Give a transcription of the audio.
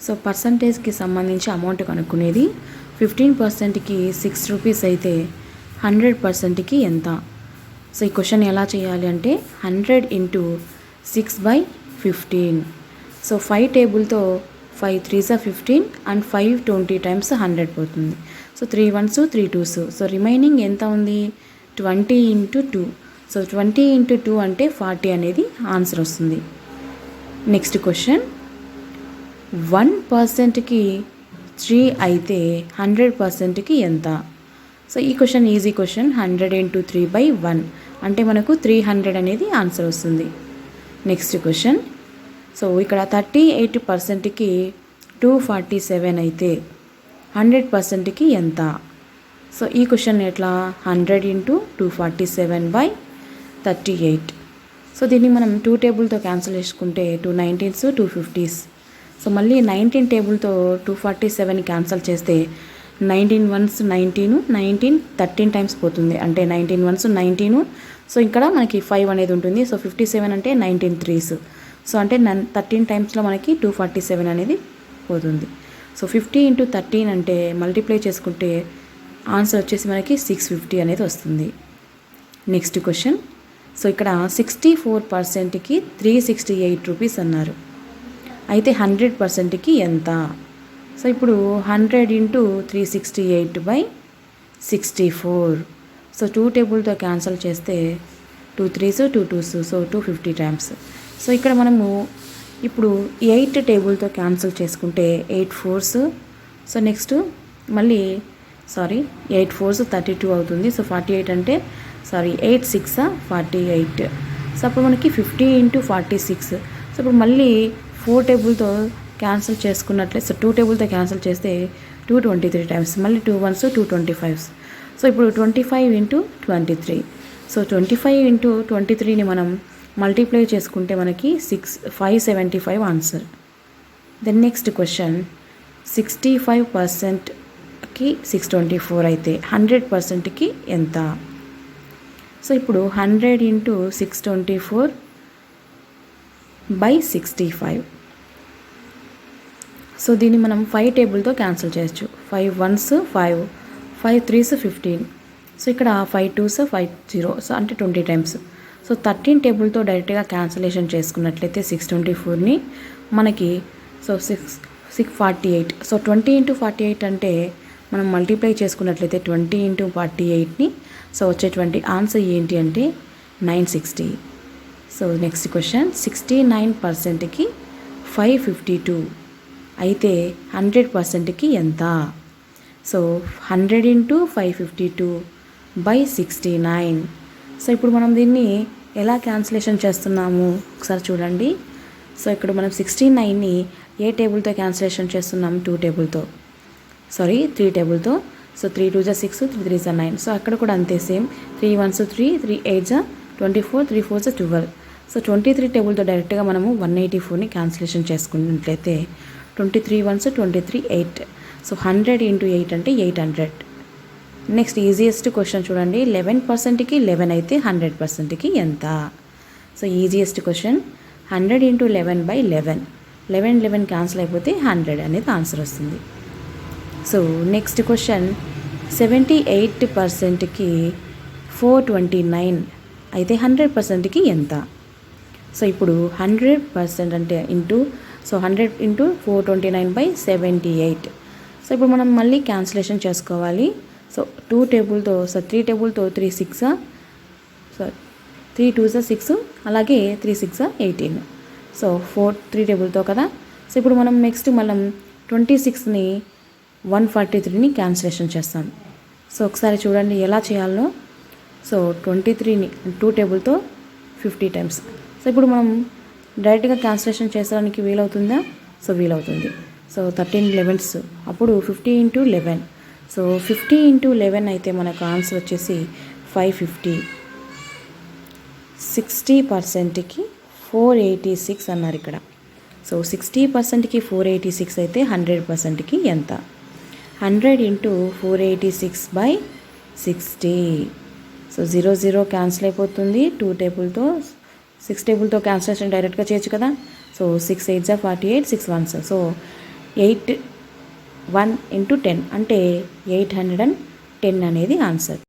So పర్సంటేజ్కి సంబంధించి amount కనుక్కునేది. 15%కి 6 rupees అయితే 100%కి ఎంత? సో ఈ క్వశ్చన్ ఎలా చేయాలి అంటే 100 into 6/15. So 5 టేబుల్తో 5 3s 15 and 5 20 times 100 పోతుంది. So 3 1s 3 2s. So remaining ఎంత ఉంది? 20 ఇంటూ 2. సో 20 ఇంటూ 2 అంటే 40 అనేది ఆన్సర్ వస్తుంది. నెక్స్ట్ క్వశ్చన్, 1%కి 3 అయితే 100%కి ఎంత? సో ఈ క్వశ్చన్ ఈజీ క్వశ్చన్. 100 ఇంటూ 3/1 అంటే మనకు 300 అనేది ఆన్సర్ వస్తుంది. నెక్స్ట్ క్వశ్చన్, సో ఇక్కడ 38%కి 247 అయితే 100%కి ఎంత? సో ఈ క్వశ్చన్ ఎట్లా? 100 ఇంటూ 247/38. సో దీన్ని మనం 2 టేబుల్తో క్యాన్సిల్ చేసుకుంటే 2 19s 2 50s. సో మళ్ళీ 19 టేబుల్తో 247 క్యాన్సిల్ చేస్తే 19 1s 19, 19 13 టైమ్స్ పోతుంది, అంటే 19 1s 19. సో ఇక్కడ మనకి 5 అనేది ఉంటుంది. సో 57 అంటే 19 3s. సో అంటే 13 టైమ్స్లో మనకి 247 అనేది పోతుంది. సో 50 ఇంటూ 13 అంటే మల్టిప్లై చేసుకుంటే ఆన్సర్ వచ్చేసి మనకి 650 అనేది వస్తుంది. నెక్స్ట్ క్వశ్చన్, సో ఇక్కడ 64%కి 368 రూపీస్ అన్నారు. అయితే 100%కి ఎంత? సో ఇప్పుడు 100 ఇంటూ 368/64. సో 2 టేబుల్తో క్యాన్సిల్ చేస్తే 2 3s 2 2s. So 250 times. So ఇక్కడ మనము ఇప్పుడు 8 టేబుల్తో క్యాన్సిల్ చేసుకుంటే 8 4s. సో నెక్స్ట్ మళ్ళీ 8 4s 32 అవుతుంది. సో 48 అంటే 8 6 48. సో అప్పుడు మనకి 50 ఇంటూ 46. సో ఇప్పుడు మళ్ళీ 4 టేబుల్తో క్యాన్సిల్ చేసుకున్నట్లయితే, సో 2 టేబుల్తో క్యాన్సిల్ చేస్తే 223 టైమ్స్, మళ్ళీ 2 1s 2 25s. సో ఇప్పుడు 25 ఇంటూ 23. సో 25 ఇంటూ 23ని మనం మల్టిప్లై చేసుకుంటే మనకి 575 ఆన్సర్. దెన్ నెక్స్ట్ క్వశ్చన్, 65%కి 624 అయితే 100%కి ఎంత? సో ఇప్పుడు 100 ఇంటూ 624/65. సో దీన్ని మనం 5 టేబుల్తో క్యాన్సిల్ చేయొచ్చు. 5 1s 5, 5 3s 15. సో ఇక్కడ 5 2s 50. సో అంటే 20 టైమ్స్. సో 13 టేబుల్తో డైరెక్ట్గా క్యాన్సిలేషన్ చేసుకున్నట్లయితే 624ని మనకి 648. సో 20 ఇంటూ 48 అంటే మనం మల్టిప్లై చేసుకున్నట్లయితే 20 ఇంటూ 48ని. సో వచ్చేటువంటి ఆన్సర్ ఏంటి అంటే 960. సో నెక్స్ట్ క్వశ్చన్, 69%కి 552 అయితే 100%కి ఎంత? So 100 into 552/69. సో ఇప్పుడు మనం దీన్ని ఎలా క్యాన్సిలేషన్ చేస్తున్నాము ఒకసారి చూడండి. సో ఇక్కడ మనం 69ని ఏ టేబుల్తో క్యాన్సిలేషన్ చేస్తున్నాం? 2 టేబుల్తో, 3 టేబుల్తో. So 3 2s 6, 3 3s 9. సో అక్కడ కూడా అంతే same. 3 1s 3, 3 8s 24, 3 4s 12. So 23 టేబుల్తో డైరెక్ట్గా మనము 184ని క్యాన్సిలేషన్ చేసుకున్నట్లయితే 23 1s 23 8. సో 100 ఇంటూ 8 అంటే 800. నెక్స్ట్ ఈజియెస్ట్ క్వశ్చన్ చూడండి, 11%కి 11 అయితే 100%కి ఎంత? So easiest question, 100 into 11/11. 11 11 cancel అయిపోతే 100 అనేది ఆన్సర్ వస్తుంది. సో నెక్స్ట్ క్వశ్చన్, 78%కి 429 అయితే 100%కి ఎంత? సో ఇప్పుడు 100% అంటే ఇంటూ, సో 100 ఇంటూ 429/78. సో ఇప్పుడు మనం మళ్ళీ క్యాన్సిలేషన్ చేసుకోవాలి. సో 2 టేబుల్తో, 3 టేబుల్తో 3 6, 3 2s 6, అలాగే 3 6 18. సో 3 టేబుల్తో కదా. సో ఇప్పుడు మనం నెక్స్ట్ 26ని 143ని క్యాన్సిలేషన్ చేస్తాం. సో ఒకసారి చూడండి ఎలా చేయాలో. సో 23ని 2 టేబుల్తో 50 టైమ్స్. సో ఇప్పుడు మనం డైరెక్ట్గా క్యాన్సిలేషన్ చేసడానికి వీలవుతుందా? సో వీలవుతుంది. సో 13 11s, అప్పుడు 50 ఇంటూ 11. సో 50 ఇంటూ 11 అయితే మనకు ఆన్సర్ వచ్చేసి 550. 60%కి 486 అన్నారు ఇక్కడ. సో 60%కి 486 అయితే 100%కి ఎంత? 100 ఇంటూ 486/60. సో 0 0 క్యాన్సిల్ అయిపోతుంది. 2 టేబుల్తో 6 టేబుల్తో క్యాన్సిలేషన్ డైరెక్ట్గా చేయొచ్చు కదా. So 6 8s 48, 6 1s. So 1 into 10 అంటే 810 అనేది ఆన్సర్.